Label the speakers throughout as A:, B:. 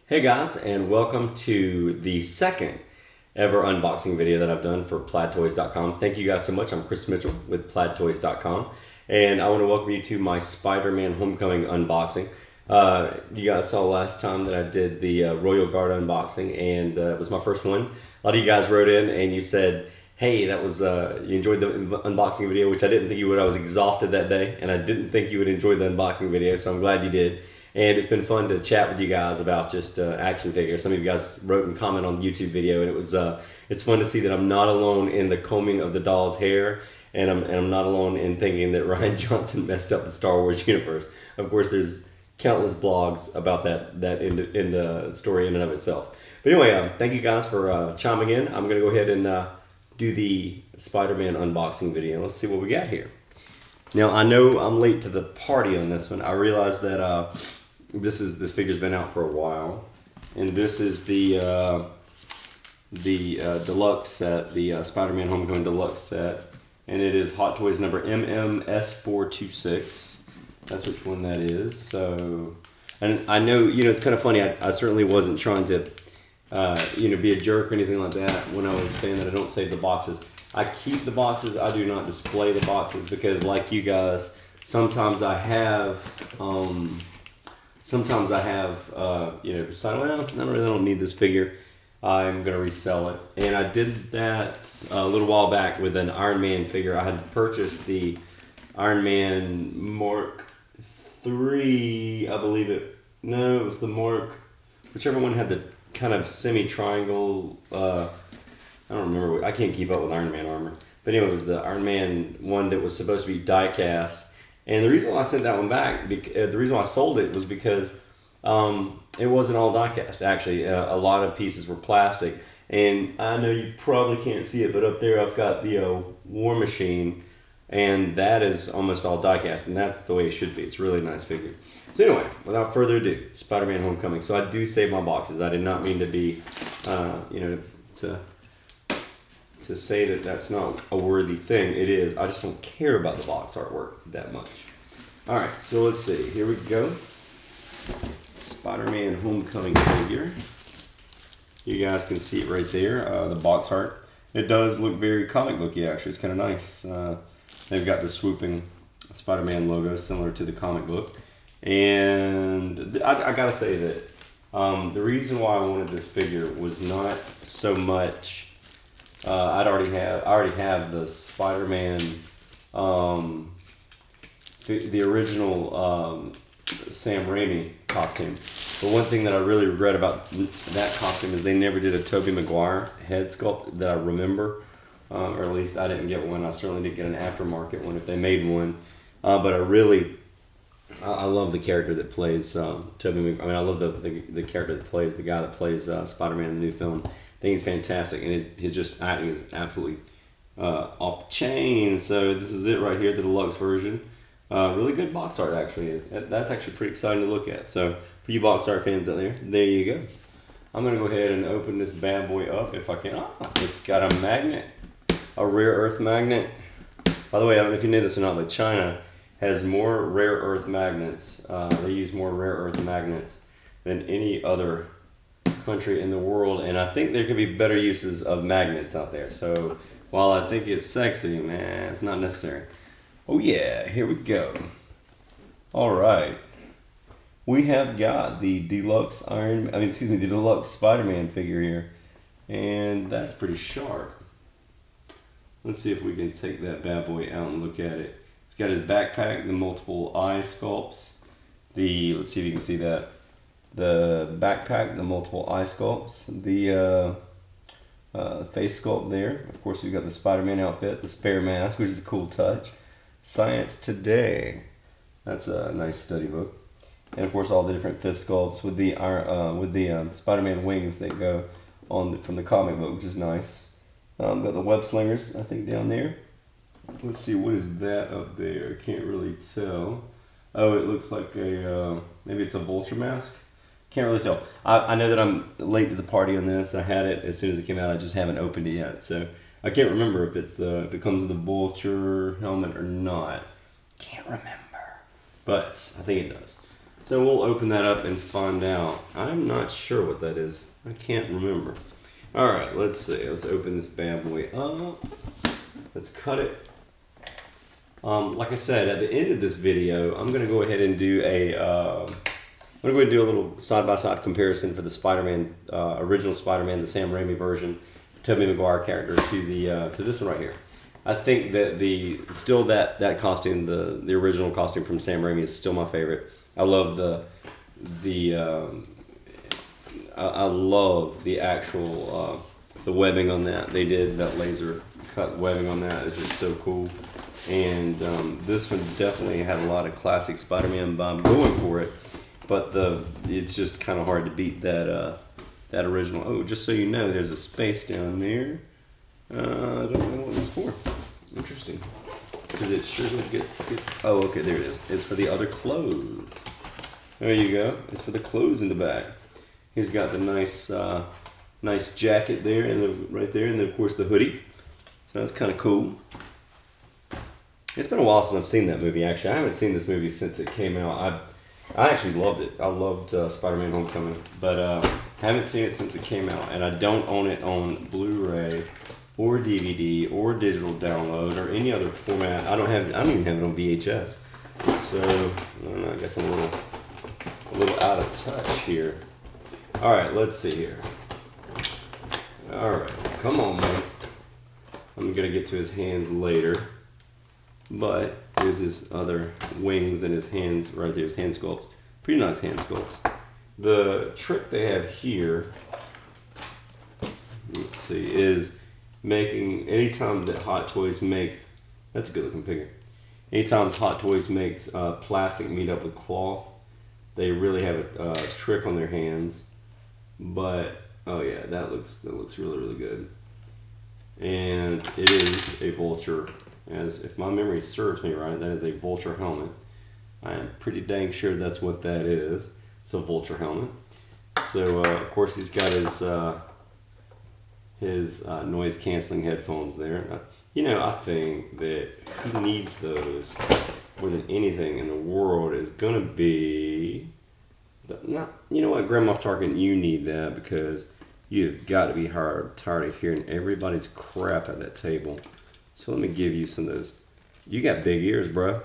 A: Hey guys, and welcome to the second ever unboxing video that I've done for plaidtoys.com. Thank you guys so much. I'm Chris Mitchell with plaidtoys.com, and I want to welcome you to my Spider-Man Homecoming unboxing. You guys saw last time that I did the Royal Guard unboxing, and it was my first one. A lot of you guys wrote in and you said, hey, that was you enjoyed the unboxing video, which I didn't think you would. I was exhausted that day, and I didn't think you would enjoy the unboxing video, so I'm glad you did. And it's been fun to chat with you guys about just action figures. Some of you guys wrote and comment on the YouTube video, and it's fun to see that I'm not alone in the combing of the doll's hair, and I'm not alone in thinking that Rian Johnson messed up the Star Wars universe. Of course, there's countless blogs about that in the story in and of itself. But anyway, thank you guys for chiming in. I'm gonna go ahead and do the Spider-Man unboxing video. Let's see what we got here. Now I know I'm late to the party on this one. I realize that this figure's been out for a while, and this is the deluxe set, the Spider-Man Homecoming deluxe set, and it is Hot Toys number MMS426. That's which one that is. So, and I know, it's kind of funny. I certainly wasn't trying to be a jerk or anything like that when I was saying that I don't save the boxes. I keep the boxes. I do not display the boxes because, like you guys, sometimes I have decided, well, I really don't need this figure. I'm going to resell it. And I did that a little while back with an Iron Man figure. I had purchased the Iron Man Mark III, I believe it. No, it was the Mark, whichever one had the kind of semi-triangle, I don't remember. I can't keep up with Iron Man armor. But anyway, it was the Iron Man one that was supposed to be die-cast. And the reason why I sent that one back, the reason why I sold it was because it wasn't all die-cast. Actually, a lot of pieces were plastic. And I know you probably can't see it, but up there I've got the War Machine, and that is almost all die-cast, and that's the way it should be. It's a really nice figure. So anyway, without further ado, Spider-Man Homecoming. So I do save my boxes. I did not mean to be, to say that that's not a worthy thing. It is. I just don't care about the box artwork that much. All right, so let's see. Here we go. Spider-Man Homecoming figure. You guys can see it right there, the box art. It does look very comic booky, actually. It's kind of nice. They've got the swooping Spider-Man logo similar to the comic book. And I gotta say that the reason why I wanted this figure was not so much I already have the Spider-Man, the original Sam Raimi costume. But one thing that I really regret about that costume is they never did a Tobey Maguire head sculpt that I remember, or at least I didn't get one. I certainly didn't get an aftermarket one if they made one. But I love the character that plays Tobey Maguire. I mean, I love the character that plays the guy that plays Spider-Man in the new film. I think he's fantastic, and his just acting is absolutely off the chain. So this is it right here, the deluxe version. Really good box art, actually. That's actually pretty exciting to look at. So for you box art fans out there you go. I'm going to go ahead and open this bad boy up if I can. It's got a magnet, a rare earth magnet. By the way, I don't know if you knew this or not, but China has more rare earth magnets. They use more rare earth magnets than any other country in the world, and I think there could be better uses of magnets out there. So while I think it's sexy, man, it's not necessary. Oh yeah, here we go. All right, we have got the deluxe the deluxe Spider-Man figure here, and that's pretty sharp. Let's see if we can take that bad boy out and look at it. It's got his backpack, the multiple eye sculpts. Let's see if you can see that. The backpack, the multiple eye sculpts, the face sculpt there. Of course, we've got the Spider-Man outfit, the spare mask, which is a cool touch. Science Today. That's a nice study book. And of course, all the different fist sculpts with the Spider-Man wings that go on from the comic book, which is nice. Got the web slingers, I think, down there. Let's see, what is that up there? I can't really tell. Oh, it looks like maybe it's a Vulture mask. Can't really tell. I know that I'm late to the party on this. I had it as soon as it came out. I just haven't opened it yet, so I can't remember if it comes with the Vulture helmet or not. Can't remember, but I think it does. So we'll open that up and find out. I'm not sure what that is. I can't remember. All right, let's see. Let's open this bad boy up. Let's cut it. Like I said, at the end of this video, I'm going to go ahead and do a little side-by-side comparison for the Spider-Man, original Spider-Man, the Sam Raimi version, Tobey Maguire character to this one right here. I think that that costume, the original costume from Sam Raimi, is still my favorite. I love I love the actual the webbing on that. They did that laser cut webbing on that. It's just so cool. And this one definitely had a lot of classic Spider-Man vibe going for it, but it's just kind of hard to beat that original. Oh, just so you know, there's a space down there. I don't know what it's for. Interesting, because it sure would get. Oh, okay, there it is. It's for the other clothes. There you go. It's for the clothes in the back. He's got the nice jacket there, and right there, and then of course the hoodie. So that's kind of cool. It's been a while since I've seen that movie, actually. I haven't seen this movie since it came out. I actually loved it. I loved Spider-Man Homecoming, but haven't seen it since it came out, and I don't own it on Blu-ray or DVD or digital download or any other format. I don't even have it on VHS. So, I don't know, I guess I'm a little out of touch here. All right, let's see here. All right, come on, man. I'm gonna get to his hands later. But there's his other wings and his hands right there, his hand sculpts. Pretty nice hand sculpts. The trick they have here, let's see, is making, anytime that Hot Toys makes, that's a good looking figure. Anytime Hot Toys makes plastic meet up with cloth, they really have a trick on their hands. But, oh yeah, that looks really, really good. And it is a Vulture. As if my memory serves me right, that is a Vulture helmet. I am pretty dang sure that's what that is. It's a Vulture helmet. So of course he's got his noise canceling headphones there. You know, I think that he needs those more than anything in the world. Is gonna be you know what, Grandma Tarkin, you need that because you've got to be tired of hearing everybody's crap at that table. So let me give you some of those. You got big ears, bro.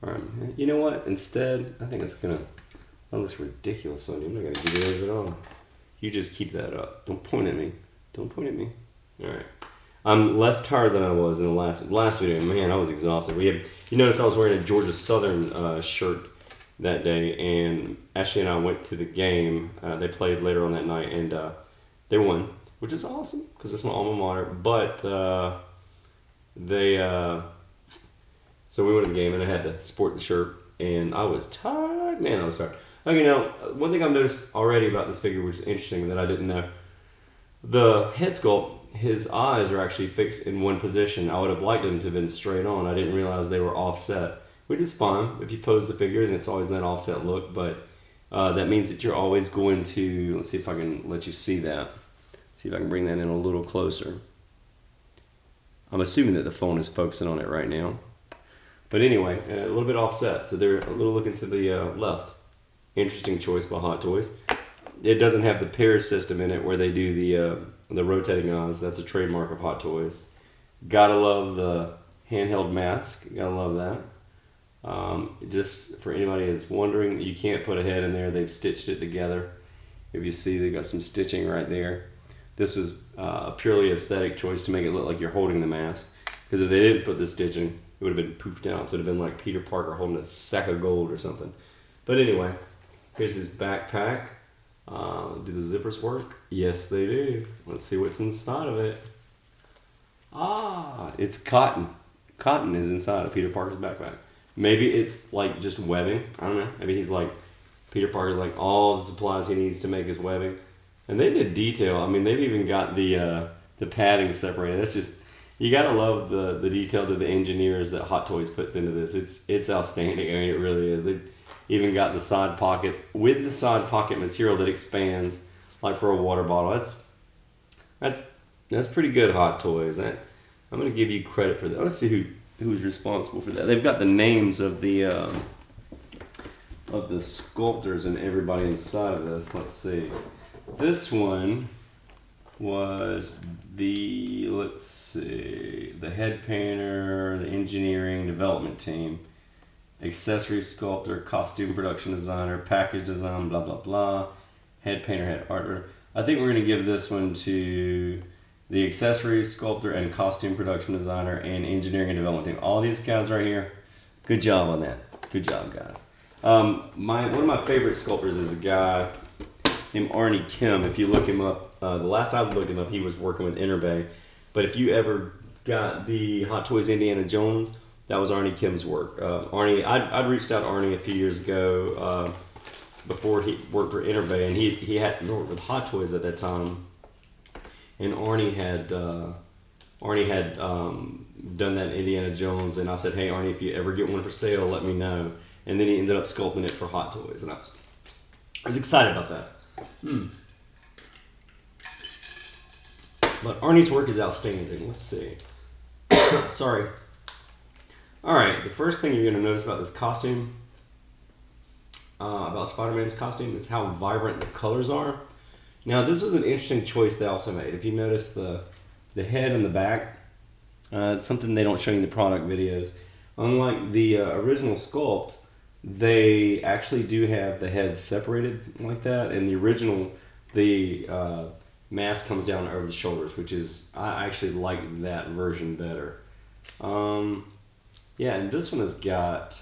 A: All right, you know what? Instead, I think that looks ridiculous on you. I'm not gonna give you those at all. You just keep that up. Don't point at me. Don't point at me. All right. I'm less tired than I was in the last video. Man, I was exhausted. You notice I was wearing a Georgia Southern shirt that day, and Ashley and I went to the game. They played later on that night, and they won, which is awesome because it's my alma mater. But so we went to the game and I had to sport the shirt and I was tired. Man, I was tired. Okay, now, one thing I've noticed already about this figure, which is interesting that I didn't know, the head sculpt, his eyes are actually fixed in one position. I would have liked them to have been straight on. I didn't realize they were offset, which is fine. If you pose the figure, then it's always in that offset look, but that means that you're always going to, let's see if I can let you see that. See if I can bring that in a little closer. I'm assuming that the phone is focusing on it right now. But anyway, a little bit offset, so they're a little looking to the left. Interesting choice by Hot Toys. It doesn't have the pair system in it where they do the rotating eyes. That's a trademark of Hot Toys. Gotta love the handheld mask. Gotta love that. Just for anybody that's wondering, you can't put a head in there. They've stitched it together. If you see, they've got some stitching right there. This is a purely aesthetic choice to make it look like you're holding the mask. Because if they didn't put the stitching, it would have been poofed out. So it would have been like Peter Parker holding a sack of gold or something. But anyway, here's his backpack. Do the zippers work? Yes, they do. Let's see what's inside of it. Ah, it's cotton. Cotton is inside of Peter Parker's backpack. Maybe it's like just webbing. I don't know. Maybe he's like, Peter Parker's like all the supplies he needs to make his webbing. And they did detail. I mean, they've even got the padding separated. That's just, you gotta love the detail that the engineers that Hot Toys puts into this. It's outstanding. I mean, it really is. They even got the side pockets with the side pocket material that expands, like for a water bottle. That's pretty good, Hot Toys. I'm gonna give you credit for that. Let's see who's responsible for that. They've got the names of the of the sculptors and everybody inside of this. Let's see. This one was the, let's see, the head painter, the engineering development team, accessory sculptor, costume production designer, package design, blah, blah, blah, head painter, head artist. I think we're going to give this one to the accessory sculptor and costume production designer and engineering and development team. All these guys right here, good job on that. Good job, guys. One of my favorite sculptors is a guy named Arnie Kim. If you look him up, the last time I looked him up, he was working with Interbay. But if you ever got the Hot Toys Indiana Jones, that was Arnie Kim's work. Arnie, I'd reached out to Arnie a few years ago before he worked for Interbay, and he had worked with Hot Toys at that time. And Arnie had done that in Indiana Jones, and I said, hey Arnie, if you ever get one for sale, let me know. And then he ended up sculpting it for Hot Toys, and I was excited about that. But Arnie's work is outstanding. Let's see. Sorry. All right, the first thing you're going to notice about this costume, about Spider-Man's costume, is how vibrant the colors are. Now, this was an interesting choice they also made. If you notice the head and the back, it's something they don't show you in the product videos. Unlike the original Sculpt, they actually do have the head separated like that. In the original, the mask comes down over the shoulders, which is, I actually like that version better. Yeah, and this one has got,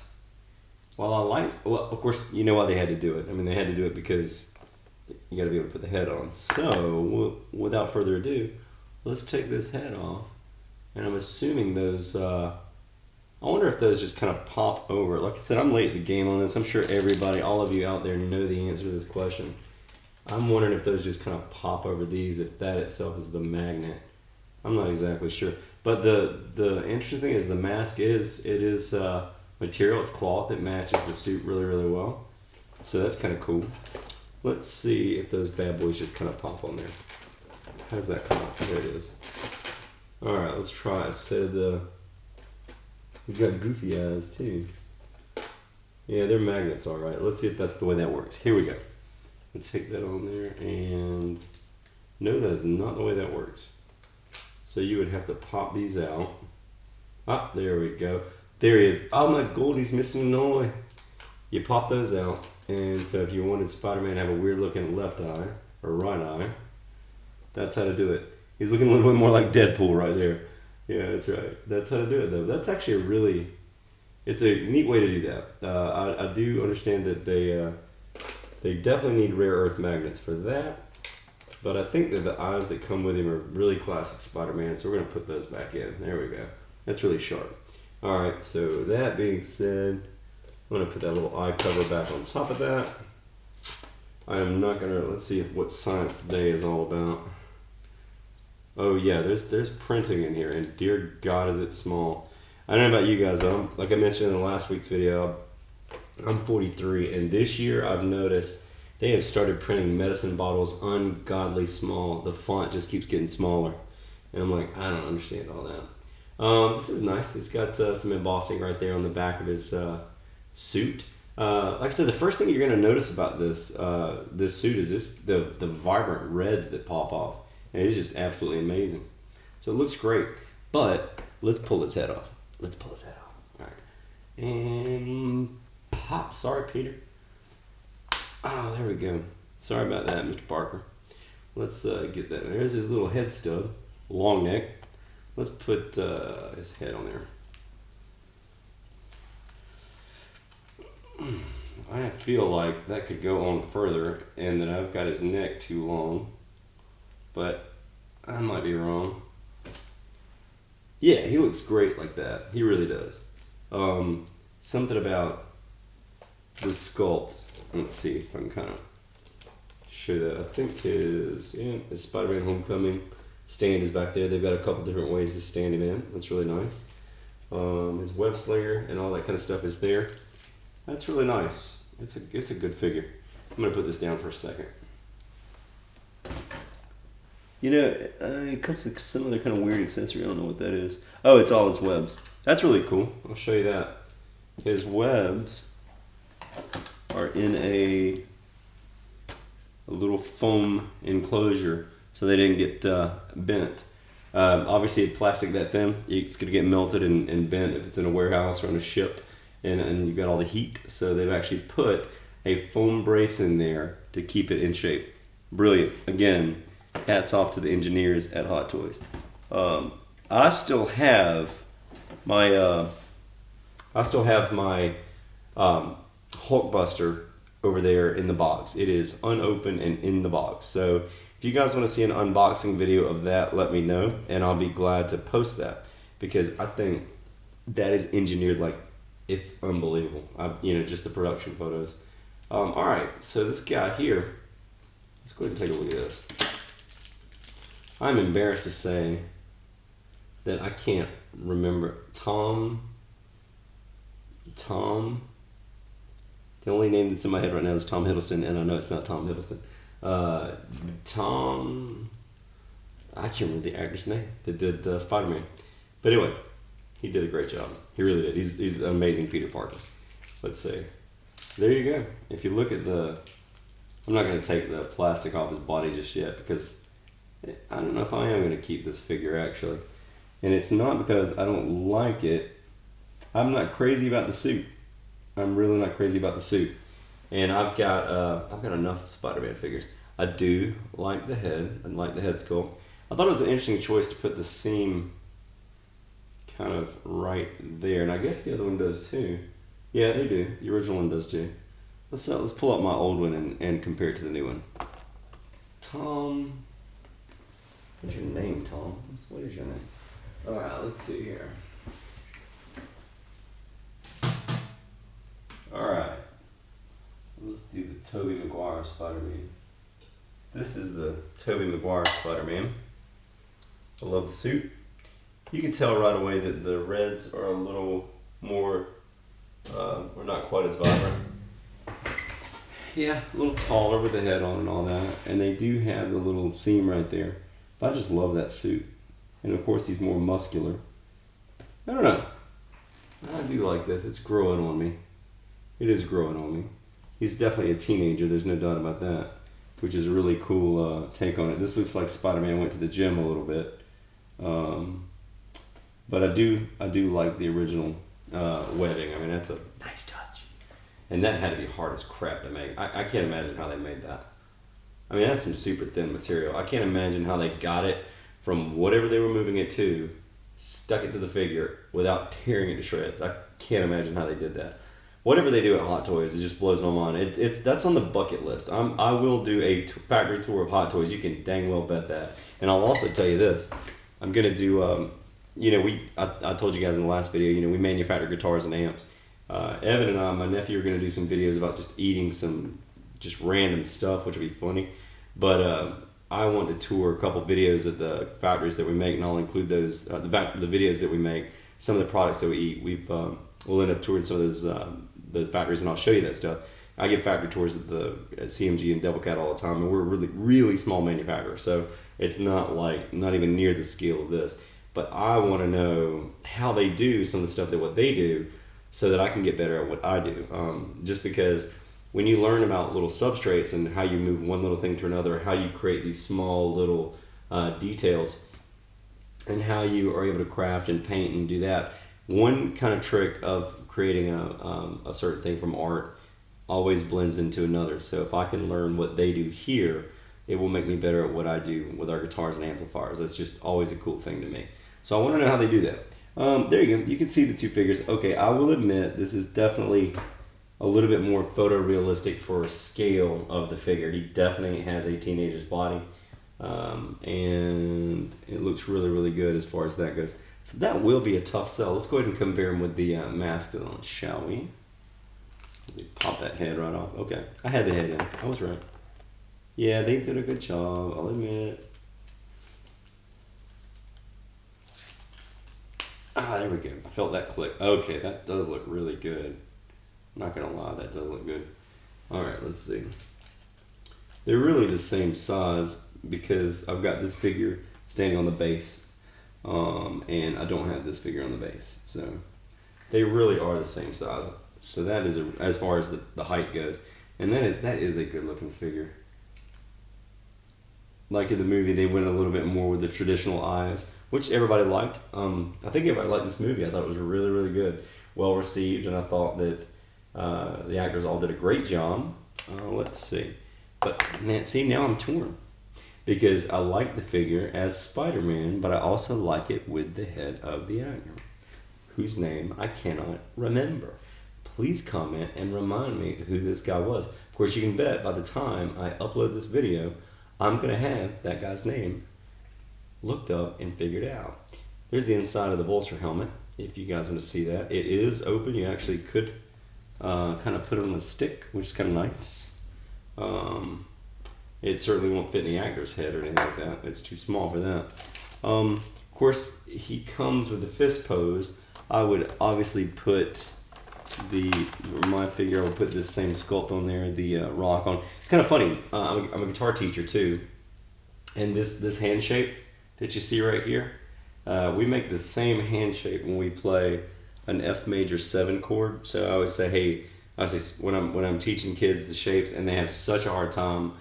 A: well, of course, you know why they had to do it. I mean, they had to do it because you got to be able to put the head on. So, without further ado, let's take this head off. And I'm assuming those, I wonder if those just kind of pop over. Like I said, I'm late in the game on this. I'm sure everybody, all of you out there know the answer to this question. I'm wondering if those just kind of pop over these, if that itself is the magnet. I'm not exactly sure. But the interesting thing is the mask is material, it's cloth, it matches the suit really, really well. So that's kind of cool. Let's see if those bad boys just kind of pop on there. How does that come out? There it is. Alright, let's try it. So he's got goofy eyes too. Yeah, they're magnets, alright. Let's see if that's the way that works. Here we go. Let's take that on there, and no, that is not the way that works. So you would have to pop these out. Ah, there we go. There he is. Oh my god, he's missing an eye. You pop those out, and so if you wanted Spider-Man to have a weird looking left eye, or right eye, that's how to do it. He's looking a little bit more like Deadpool right there. Yeah, that's right. That's how to do it though. That's actually it's a neat way to do that. I do understand that they definitely need rare earth magnets for that. But I think that the eyes that come with him are really classic Spider-Man, so we're going to put those back in. There we go. That's really sharp. Alright, so that being said, I'm going to put that little eye cover back on top of that. I am not going to, let's see what science today is all about. Oh yeah, there's printing in here, and dear God is it small. I don't know about you guys, but like I mentioned in the last week's video, I'm 43, and this year I've noticed they have started printing medicine bottles ungodly small. The font just keeps getting smaller. And I'm like, I don't understand all that. This is nice. It's got some embossing right there on the back of his suit. Like I said, the first thing you're going to notice about this this suit is just the vibrant reds that pop off. And it's just absolutely amazing. So it looks great. But let's pull his head off. Let's pull his head off. All right. And pop. Sorry, Peter. Oh, there we go. Sorry about that, Mr. Parker. Let's get that. There's his little head stub, long neck. Let's put his head on there. I feel like that could go on further, and that I've got his neck too long, but I might be wrong. Yeah, he looks great like that. He really does. Something about the sculpt. Let's see if I can kind of show that. I think his Spider-Man Homecoming stand is back there. They've got a couple different ways to stand him in. That's really nice. His web slinger and all that kind of stuff is there. That's really nice. It's a good figure. I'm gonna put this down for a second. You know, it comes with some other kind of weird accessory. I don't know what that is. Oh, it's all his webs. That's really cool. I'll show you that. His webs are in a little foam enclosure so they didn't get bent. Obviously, plastic that thin, it's going to get melted and bent if it's in a warehouse or on a ship, and you've got all the heat. So they've actually put a foam brace in there to keep it in shape. Brilliant. Again, hats off to the engineers at Hot Toys. I still have my Hulkbuster over there in the box. It is unopened and in the box. So if you guys want to see an unboxing video of that, let me know, and I'll be glad to post that, because I think that is engineered like it's unbelievable. Just the production photos. All right, so this guy here, let's go ahead and take a look at this. I'm embarrassed to say that I can't remember Tom. The only name that's in my head right now is Tom Hiddleston, and I know it's not Tom Hiddleston. I can't remember the actor's name that did Spider-Man. But anyway, he did a great job. He really did. He's an amazing Peter Parker. Let's see. There you go. If you look at I'm not going to take the plastic off his body just yet, because I don't know if I am going to keep this figure actually. And it's not because I don't like it. I'm not crazy about the suit. I'm really not crazy about the suit. And I've got enough Spider-Man figures. I do like the head. I like the head sculpt. I thought it was an interesting choice to put the seam kind of right there, and I guess the other one does too. Yeah, they do. The original one does too. Let's pull up my old one and compare it to the new one. Tom, what's your name, Tom? What is your name? All right, let's see here. All right, let's do the Tobey Maguire Spider-Man. This is the Tobey Maguire Spider-Man. I love the suit. You can tell right away that the reds are a little more, or not quite as vibrant. Yeah, a little taller with the head on and all that. And they do have the little seam right there. But I just love that suit. And of course he's more muscular. I don't know. I do like this. It's growing on me. It is growing on me. He's definitely a teenager, there's no doubt about that. Which is a really cool take on it. This looks like Spider-Man went to the gym a little bit. But I do like the original webbing. I mean, that's a nice touch. And that had to be hard as crap to make. I can't imagine how they made that. I mean, that's some super thin material. I can't imagine how they got it from whatever they were moving it to, stuck it to the figure without tearing it to shreds. I can't imagine how they did that. Whatever they do at Hot Toys, it just blows my mind. That's on the bucket list. I will do a factory tour of Hot Toys. You can dang well bet that. And I'll also tell you this. I'm going to do, I told you guys in the last video, we manufacture guitars and amps. Evan and I, my nephew, are going to do some videos about just eating some just random stuff, which will be funny. But I want to tour a couple videos of the factories that we make, and I'll include those, the videos that we make, some of the products that we eat. We'll end up touring some of those factories, and I'll show you that stuff. I give factory tours at CMG and Devil Cat all the time, and we're a really, really small manufacturer, so it's not even near the scale of this. But I want to know how they do some of the stuff what they do, so that I can get better at what I do. Just because when you learn about little substrates and how you move one little thing to another, how you create these small little details, and how you are able to craft and paint and do that, one kind of trick of creating a certain thing from art always blends into another. So if I can learn what they do here, it will make me better at what I do with our guitars and amplifiers. That's just always a cool thing to me. So I want to know how they do that. There you go. You can see the two figures. Okay, I will admit this is definitely a little bit more photorealistic for scale of the figure. He definitely has a teenager's body, and it looks really, really good as far as that goes. So that will be a tough sell. Let's go ahead and compare him with the mask on, shall we? Let's pop that head right off. Okay, I had the head in. I was right. Yeah, they did a good job, I'll admit. There we go. I felt that click. Okay, that does look really good. I'm not gonna lie, that does look good. All right, let's see. They're really the same size because I've got this figure standing on the base, and I don't have this figure on the base. So they really are the same size. So that is as far as the height goes, and that is a good looking figure. Like in the movie, they went a little bit more with the traditional eyes, which everybody liked. I think everybody liked this movie. I thought it was really, really good, well received, and I thought that the actors all did a great job. Let's see, but man, see, now I'm torn because I like the figure as Spider-Man, but I also like it with the head of the actor, whose name I cannot remember. Please comment and remind me who this guy was. Of course, you can bet by the time I upload this video, I'm going to have that guy's name looked up and figured out. There's the inside of the Vulture helmet, if you guys want to see that. It is open. You actually could kind of put it on a stick, which is kind of nice. It certainly won't fit in the actor's head or anything like that. It's too small for that. Of course, he comes with the fist pose. I would obviously put my figure, I would put this same sculpt on there, the rock on. It's kind of funny. I'm a guitar teacher too, and this hand shape that you see right here, we make the same hand shape when we play an F major 7 chord. So I always say, hey, when I'm teaching kids the shapes, and they have such a hard time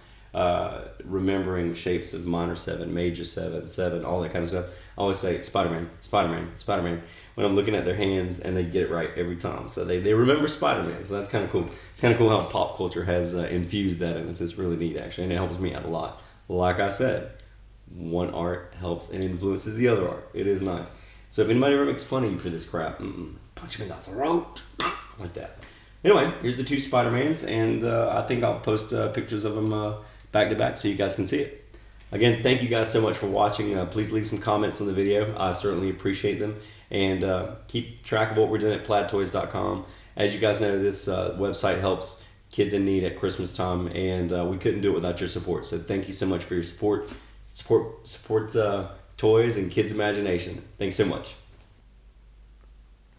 A: remembering shapes of minor 7, major 7, all that kind of stuff, I always say Spider-Man, Spider-Man, Spider-Man, when I'm looking at their hands, and they get it right every time. So they remember Spider-Man, so that's kind of cool. It's kind of cool how pop culture has infused that in us. It's really neat, actually, and it helps me out a lot. Like I said, one art helps and influences the other art. It is nice. So if anybody ever makes fun of you for this crap, punch him in the throat, like that. Anyway, here's the 2 Spider-Mans, and I think I'll post pictures of them back to back so you guys can see it. Again, thank you guys so much for watching. Please leave some comments on the video. I certainly appreciate them. And keep track of what we're doing at plaidtoys.com. As you guys know, this website helps kids in need at Christmas time, and we couldn't do it without your support. So thank you so much for your support. Support toys and kids' imagination. Thanks so much.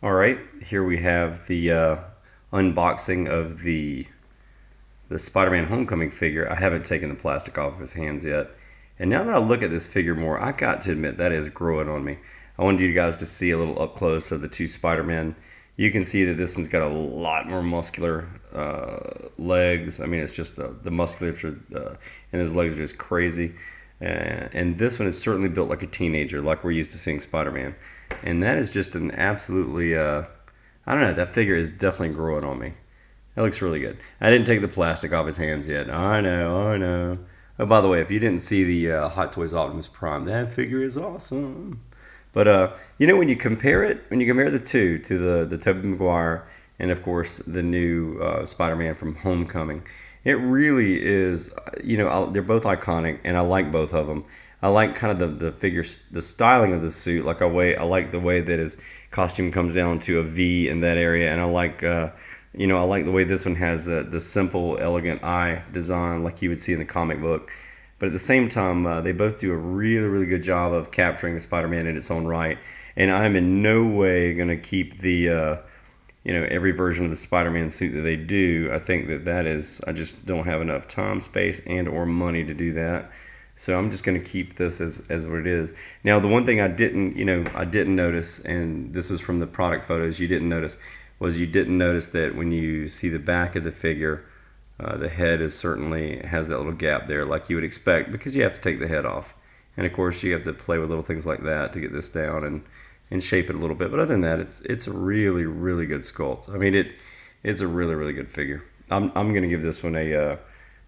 A: All right, here we have the unboxing of the Spider-Man Homecoming figure. I haven't taken the plastic off of his hands yet. And now that I look at this figure more, I got to admit that is growing on me. I wanted you guys to see a little up close of the 2 Spider-Men. You can see that this one's got a lot more muscular legs. I mean, it's just the musculature in his legs are just crazy. And this one is certainly built like a teenager, like we're used to seeing Spider-Man. And that is just an absolutely, I don't know, that figure is definitely growing on me. That looks really good. I didn't take the plastic off his hands yet. I know. Oh, by the way, if you didn't see the Hot Toys Optimus Prime, that figure is awesome. But, you know, when you compare the two to the Tobey Maguire and, of course, the new Spider-Man from Homecoming, it really is, you know, they're both iconic, and I like both of them. I like kind of the figure, the styling of the suit. I like the way that his costume comes down to a V in that area, and I like, you know, I like the way this one has the simple, elegant eye design like you would see in the comic book. But at the same time, they both do a really, really good job of capturing the Spider-Man in its own right. And I'm in no way going to keep the, you know, every version of the Spider-Man suit that they do. I think I just don't have enough time, space, and or money to do that. So I'm just going to keep this as what it is. Now, the one thing I didn't notice, and this was from the product photos, you didn't notice that when you see the back of the figure, the head certainly has that little gap there like you would expect, because you have to take the head off. And of course you have to play with little things like that to get this down and shape it a little bit. But other than that, it's a really, really good sculpt. I mean, it's a really, really good figure. I'm going to give this one a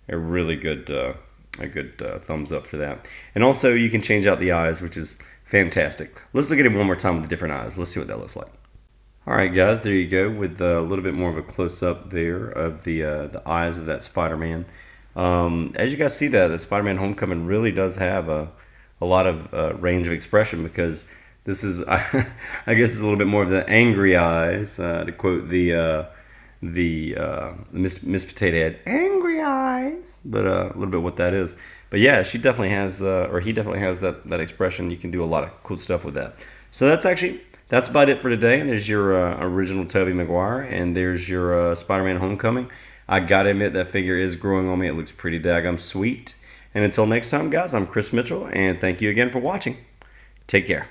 A: really good thumbs up for that. And also you can change out the eyes, which is fantastic. Let's look at it one more time with the different eyes. Let's see what that looks like. Alright guys, there you go, with a little bit more of a close-up there of the eyes of that Spider-Man. As you guys see, that Spider-Man Homecoming really does have a lot of range of expression, because this is, I guess it's a little bit more of the angry eyes, to quote the Miss Potato Head, angry eyes, but a little bit what that is. But yeah, she definitely has, or he definitely has that expression. You can do a lot of cool stuff with that. So that's about it for today. There's your original Tobey Maguire, and there's your Spider-Man Homecoming. I gotta admit, that figure is growing on me. It looks pretty daggum sweet. And until next time, guys, I'm Chris Mitchell, and thank you again for watching. Take care.